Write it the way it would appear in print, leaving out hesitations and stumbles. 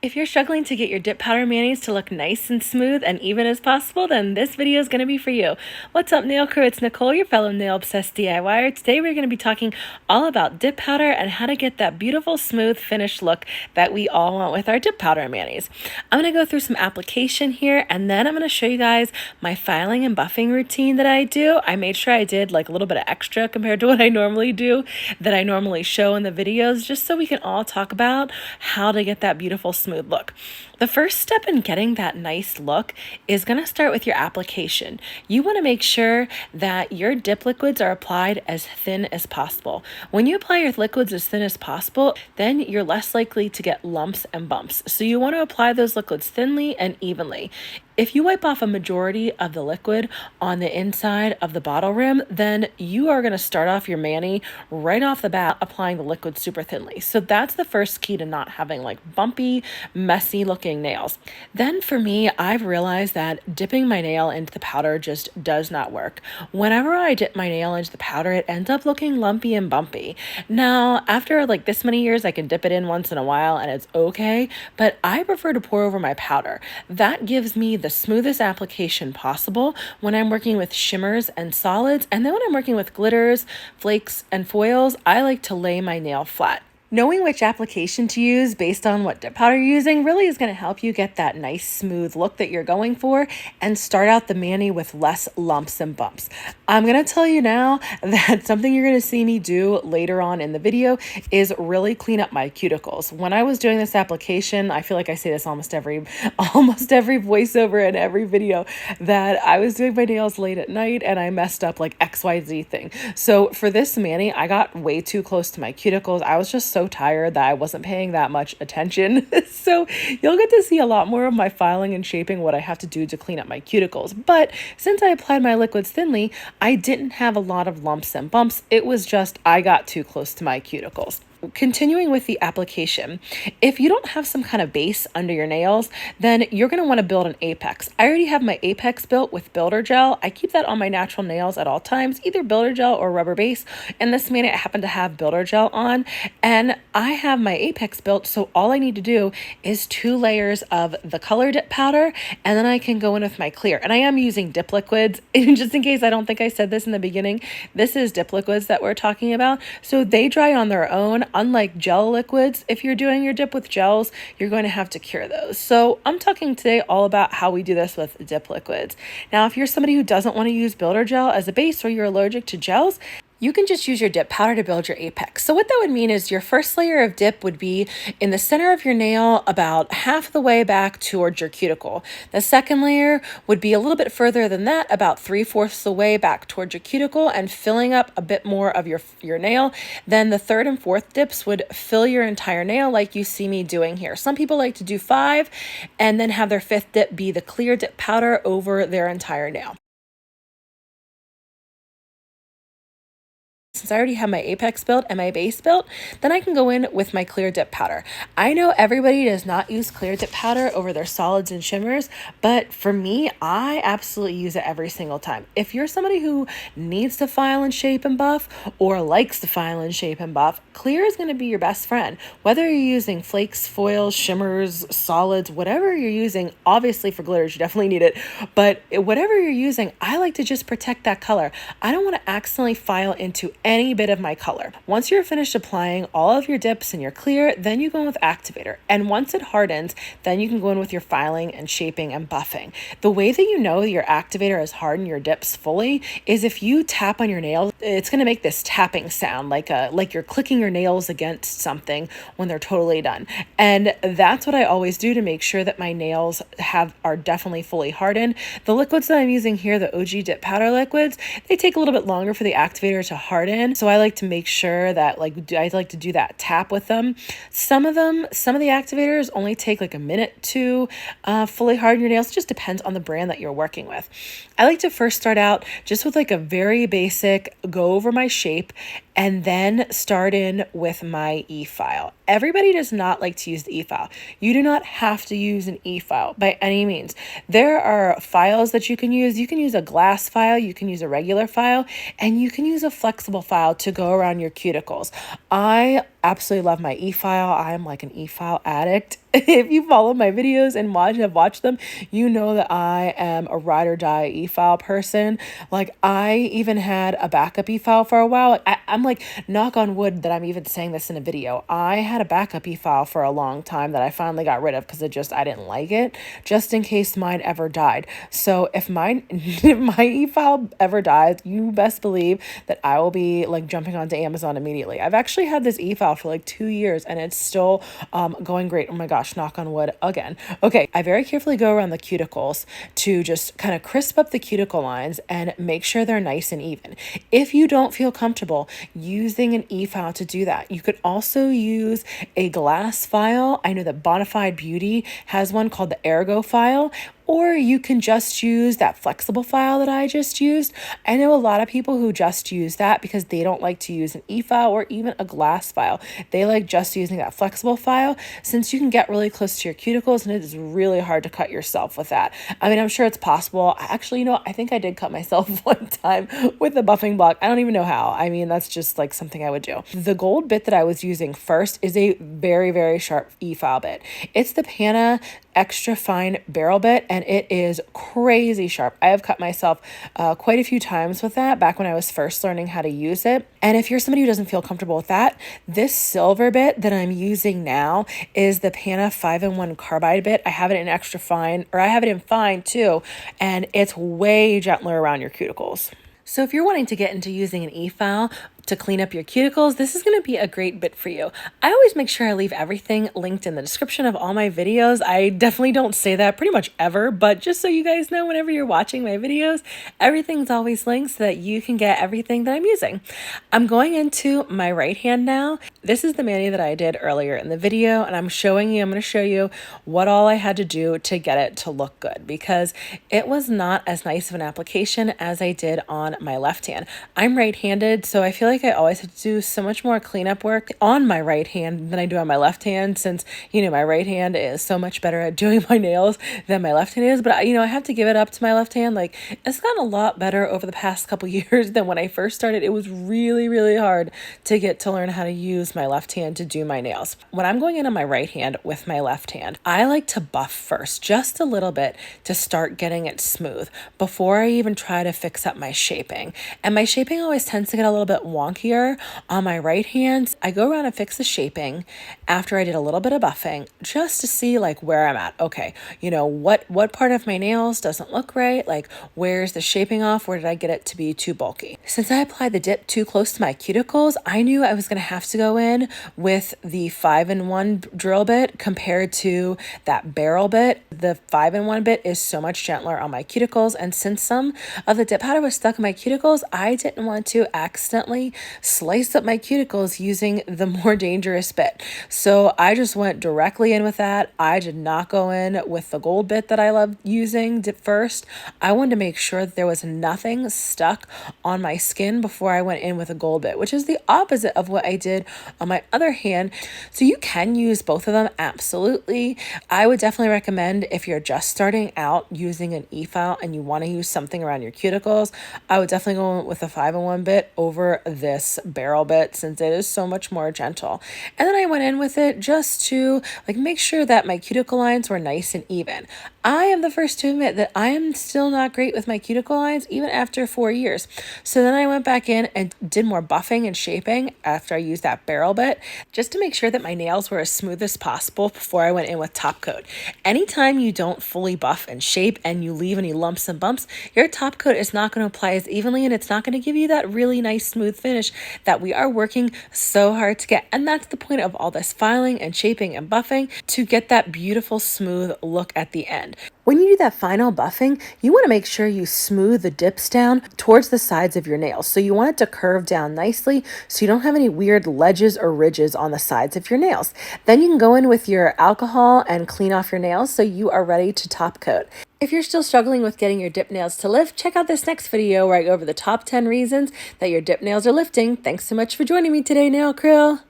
If you're struggling to get your dip powder manis to look nice and smooth and even as possible, then this video is going to be for you. What's up, nail crew? It's Nicole, your fellow nail obsessed DIYer. Today we're going to be talking all about dip powder and how to get that beautiful smooth finished look that we all want with our dip powder manis. I'm going to go through some application here, and then I'm going to show you guys my filing and buffing routine that I do. I made sure I did like a little bit of extra compared to what I normally do, that I normally show in the videos, just so we can all talk about how to get that beautiful smooth look. The first step in getting that nice look is going to start with your application. You want to make sure that your dip liquids are applied as thin as possible. When you apply your liquids as thin as possible, then you're less likely to get lumps and bumps. So you want to apply those liquids thinly and evenly. If you wipe off a majority of the liquid on the inside of the bottle rim, then you are going to start off your mani right off the bat applying the liquid super thinly. So that's the first key to not having like bumpy, messy looking nails. Then for me, I've realized that dipping my nail into the powder just does not work. Whenever I dip my nail into the powder, it ends up looking lumpy and bumpy. Now, after like this many years, I can dip it in once in a while and it's okay, but I prefer to pour over my powder. That gives me the smoothest application possible when I'm working with shimmers and solids, and then when I'm working with glitters, flakes, and foils, I like to lay my nail flat. Knowing which application to use based on what dip powder you're using really is going to help you get that nice smooth look that you're going for and start out the mani with less lumps and bumps. I'm going to tell you now that something you're going to see me do later on in the video is really clean up my cuticles. When I was doing this application, I feel like I say this almost every voiceover in every video, that I was doing my nails late at night and I messed up like XYZ thing. So for this mani, I got way too close to my cuticles. I was just so tired that I wasn't paying that much attention. So you'll get to see a lot more of my filing and shaping, what I have to do to clean up my cuticles. But since I applied my liquids thinly, I didn't have a lot of lumps and bumps. It was just I got too close to my cuticles. Continuing with the application, if you don't have some kind of base under your nails, then you're going to want to build an apex. I already have my apex built with builder gel. I keep that on my natural nails at all times, either builder gel or rubber base. And this mani I happen to have builder gel on, and I have my apex built, so all I need to do is 2 layers of the color dip powder, and then I can go in with my clear. And I am using dip liquids, just in case I don't think I said this in the beginning. This is dip liquids that we're talking about, so they dry on their own. Unlike gel liquids, if you're doing your dip with gels, you're going to have to cure those. So I'm talking today all about how we do this with dip liquids. Now, if you're somebody who doesn't want to use builder gel as a base, or you're allergic to gels, you can just use your dip powder to build your apex. So what that would mean is your first layer of dip would be in the center of your nail, about half the way back towards your cuticle. The second layer would be a little bit further than that, about 3/4 the way back towards your cuticle and filling up a bit more of your nail. Then the third and fourth dips would fill your entire nail like you see me doing here. Some people like to do 5 and then have their 5th dip be the clear dip powder over their entire nail. Since I already have my apex built and my base built, then I can go in with my clear dip powder. I know everybody does not use clear dip powder over their solids and shimmers, but for me, I absolutely use it every single time. If you're somebody who needs to file and shape and buff, or likes to file and shape and buff, clear is going to be your best friend. Whether you're using flakes, foils, shimmers, solids, whatever you're using, obviously for glitters, you definitely need it, but whatever you're using, I like to just protect that color. I don't want to accidentally file into any bit of my color. Once you're finished applying all of your dips and your clear, then you go in with activator. And once it hardens, then you can go in with your filing and shaping and buffing. The way that you know your activator has hardened your dips fully is if you tap on your nails, it's going to make this tapping sound like you're clicking your nails against something when they're totally done. And that's what I always do to make sure that my nails are definitely fully hardened. The liquids that I'm using here, the OG dip powder liquids, they take a little bit longer for the activator to harden. So I like to make sure that I like to do that tap with them. Some of the activators only take like a minute to fully harden your nails. It just depends on the brand that you're working with. I like to first start out just with like a very basic go over my shape, and then start in with my e-file. Everybody does not like to use the e-file. You do not have to use an e-file by any means. There are files that you can use. You can use a glass file, you can use a regular file, and you can use a flexible file to go around your cuticles. I absolutely love my Efile. I'm like an Efile addict. If you follow my videos and have watched them, you know that I am a ride or die Efile person. Like, I even had a backup Efile for a while. Like, I'm like, knock on wood that I'm even saying this in a video. I had a backup Efile for a long time that I finally got rid of because I didn't like it, just in case mine ever died. So if my Efile ever dies, you best believe that I will be like jumping onto Amazon immediately. I've actually had this Efile for like 2 years and it's still going great. Oh my gosh, knock on wood again. Okay, I very carefully go around the cuticles to just kind of crisp up the cuticle lines and make sure they're nice and even. If you don't feel comfortable using an E-file to do that, you could also use a glass file. I know that Bonafide Beauty has one called the Ergo file, or you can just use that flexible file that I just used. I know a lot of people who just use that because they don't like to use an E-file or even a glass file. They like just using that flexible file since you can get really close to your cuticles and it is really hard to cut yourself with that. I mean, I'm sure it's possible. Actually, I think I did cut myself one time with a buffing block. I don't even know how. I mean, that's just like something I would do. The gold bit that I was using first is a very, very sharp E-file bit. It's the Pana extra fine barrel bit and it is crazy sharp. I have cut myself quite a few times with that back when I was first learning how to use it. And if you're somebody who doesn't feel comfortable with that, this silver bit that I'm using now is the Pana 5-in-1 carbide bit. I have it in extra fine, or I have it in fine too, and it's way gentler around your cuticles. So if you're wanting to get into using an E-file to clean up your cuticles, this is going to be a great bit for you. I always make sure I leave everything linked in the description of all my videos. I definitely don't say that pretty much ever, but just so you guys know, whenever you're watching my videos, everything's always linked so that you can get everything that I'm using. I'm going into my right hand now. This is the mani that I did earlier in the video, and I'm going to show you what all I had to do to get it to look good, because it was not as nice of an application as I did on my left hand. I'm right-handed, so I feel like I always have to do so much more cleanup work on my right hand than I do on my left hand, since, my right hand is so much better at doing my nails than my left hand is. But, I have to give it up to my left hand. Like, it's gotten a lot better over the past couple years than when I first started. It was really, really hard to get to learn how to use my left hand to do my nails. When I'm going in on my right hand with my left hand, I like to buff first, just a little bit, to start getting it smooth before I even try to fix up my shaping. And my shaping always tends to get a little bit wonkier on my right hand. I go around and fix the shaping after I did a little bit of buffing, just to see like where I'm at. Okay, what part of my nails doesn't look right? Like, where's the shaping off? Where did I get it to be too bulky? Since I applied the dip too close to my cuticles, I knew I was going to have to go in with the 5-in-1 drill bit compared to that barrel bit. The 5-in-1 bit is so much gentler on my cuticles, and since some of the dip powder was stuck in my cuticles, I didn't want to accidentally slice up my cuticles using the more dangerous bit. So I just went directly in with that. I did not go in with the gold bit that I love using dip first. I wanted to make sure that there was nothing stuck on my skin before I went in with a gold bit, which is the opposite of what I did on my other hand. So you can use both of them, absolutely. I would definitely recommend, if you're just starting out using an E-file and you want to use something around your cuticles, I would definitely go with the 5-in-1 bit over this barrel bit, since it is so much more gentle. And then I went in with it just to make sure that my cuticle lines were nice and even. I am the first to admit that I am still not great with my cuticle lines, even after 4 years. So then I went back in and did more buffing and shaping after I used that barrel bit, just to make sure that my nails were as smooth as possible before I went in with top coat. Anytime you don't fully buff and shape and you leave any lumps and bumps, your top coat is not going to apply as evenly, and it's not going to give you that really nice smooth finish that we are working so hard to get. And that's the point of all this filing and shaping and buffing, to get that beautiful smooth look at the end. When you do that final buffing, you want to make sure you smooth the dips down towards the sides of your nails. So you want it to curve down nicely so you don't have any weird ledges or ridges on the sides of your nails. Then you can go in with your alcohol and clean off your nails so you are ready to top coat. If you're still struggling with getting your dip nails to lift, check out this next video where I go over the top 10 reasons that your dip nails are lifting. Thanks so much for joining me today, Nail Crew.